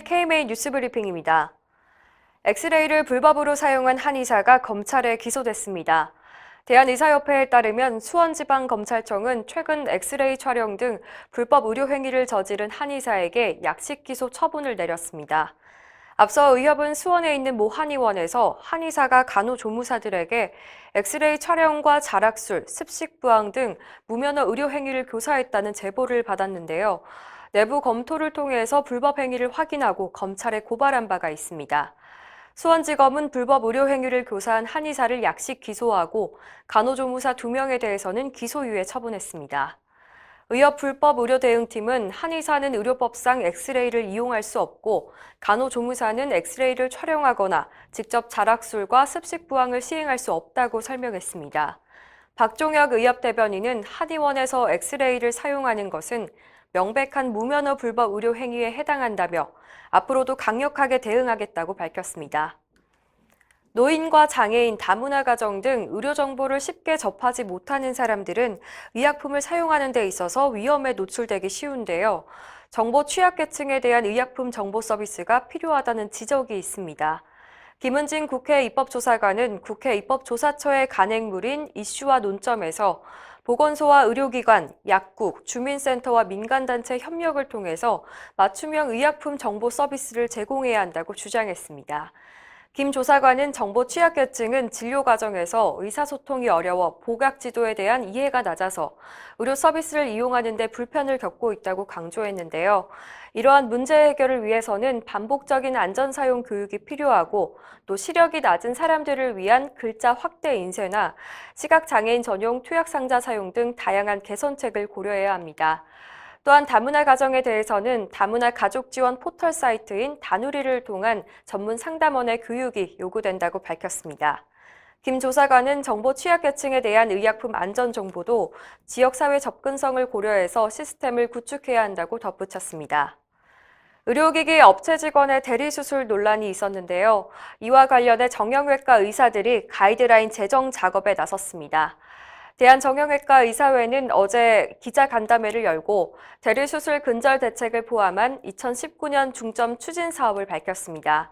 KMA 뉴스브리핑입니다. 엑스레이를 불법으로 사용한 한의사가 검찰에 기소됐습니다. 대한의사협회에 따르면 수원지방검찰청은 최근 엑스레이 촬영 등 불법 의료 행위를 저지른 한의사에게 약식 기소 처분을 내렸습니다. 앞서 의협은 수원에 있는 모 한의원에서 한의사가 간호조무사들에게 엑스레이 촬영과 자락술, 습식부항 등 무면허 의료 행위를 교사했다는 제보를 받았는데요. 내부 검토를 통해서 불법 행위를 확인하고 검찰에 고발한 바가 있습니다. 수원지검은 불법 의료 행위를 교사한 한의사를 약식 기소하고 간호조무사 2명에 대해서는 기소유예 처분했습니다. 의협 불법 의료 대응팀은 한의사는 의료법상 엑스레이를 이용할 수 없고 간호조무사는 엑스레이를 촬영하거나 직접 자락술과 습식부항을 시행할 수 없다고 설명했습니다. 박종혁 의협 대변인은 한의원에서 엑스레이를 사용하는 것은 명백한 무면허 불법 의료 행위에 해당한다며 앞으로도 강력하게 대응하겠다고 밝혔습니다. 노인과 장애인, 다문화 가정 등 의료 정보를 쉽게 접하지 못하는 사람들은 의약품을 사용하는 데 있어서 위험에 노출되기 쉬운데요. 정보 취약계층에 대한 의약품 정보 서비스가 필요하다는 지적이 있습니다. 김은진 국회 입법조사관은 국회 입법조사처의 간행물인 이슈와 논점에서 보건소와 의료기관, 약국, 주민센터와 민간단체 협력을 통해서 맞춤형 의약품 정보 서비스를 제공해야 한다고 주장했습니다. 김 조사관은 정보 취약계층은 진료 과정에서 의사소통이 어려워 보각 지도에 대한 이해가 낮아서 의료 서비스를 이용하는 데 불편을 겪고 있다고 강조했는데요. 이러한 문제 해결을 위해서는 반복적인 안전사용 교육이 필요하고 또 시력이 낮은 사람들을 위한 글자 확대 인쇄나 시각장애인 전용 투약상자 사용 등 다양한 개선책을 고려해야 합니다. 또한 다문화 가정에 대해서는 다문화 가족 지원 포털 사이트인 다누리를 통한 전문 상담원의 교육이 요구된다고 밝혔습니다. 김 조사관은 정보 취약계층에 대한 의약품 안전 정보도 지역사회 접근성을 고려해서 시스템을 구축해야 한다고 덧붙였습니다. 의료기기 업체 직원의 대리수술 논란이 있었는데요. 이와 관련해 정형외과 의사들이 가이드라인 제정 작업에 나섰습니다. 대한정형외과 의사회는 어제 기자간담회를 열고 대리수술 근절 대책을 포함한 2019년 중점 추진 사업을 밝혔습니다.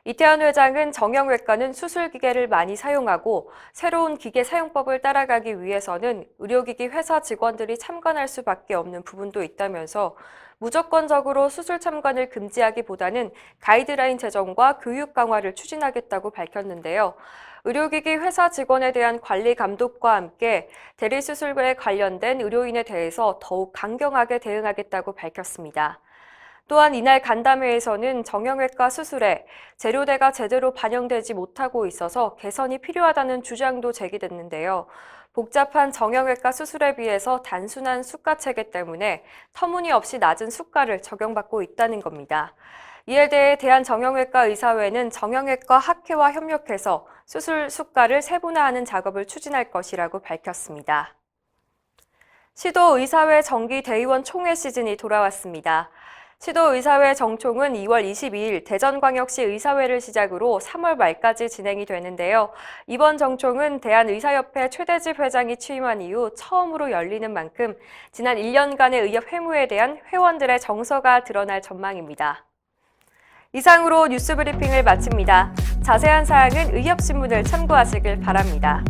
이태원 회장은 정형외과는 수술기계를 많이 사용하고 새로운 기계 사용법을 따라가기 위해서는 의료기기 회사 직원들이 참관할 수밖에 없는 부분도 있다면서 무조건적으로 수술 참관을 금지하기보다는 가이드라인 제정과 교육 강화를 추진하겠다고 밝혔는데요. 의료기기 회사 직원에 대한 관리 감독과 함께 대리수술에 관련된 의료인에 대해서 더욱 강경하게 대응하겠다고 밝혔습니다. 또한 이날 간담회에서는 정형외과 수술에 재료대가 제대로 반영되지 못하고 있어서 개선이 필요하다는 주장도 제기됐는데요. 복잡한 정형외과 수술에 비해서 단순한 수가 체계 때문에 터무니없이 낮은 수가를 적용받고 있다는 겁니다. 이에 대해 대한정형외과 의사회는 정형외과 학회와 협력해서 수술 수가를 세분화하는 작업을 추진할 것이라고 밝혔습니다. 시도의사회 정기 대의원 총회 시즌이 돌아왔습니다. 시도의사회 정총은 2월 22일 대전광역시 의사회를 시작으로 3월 말까지 진행이 되는데요. 이번 정총은 대한의사협회 최대집 회장이 취임한 이후 처음으로 열리는 만큼 지난 1년간의 의협 회무에 대한 회원들의 정서가 드러날 전망입니다. 이상으로 뉴스브리핑을 마칩니다. 자세한 사항은 의협신문을 참고하시길 바랍니다.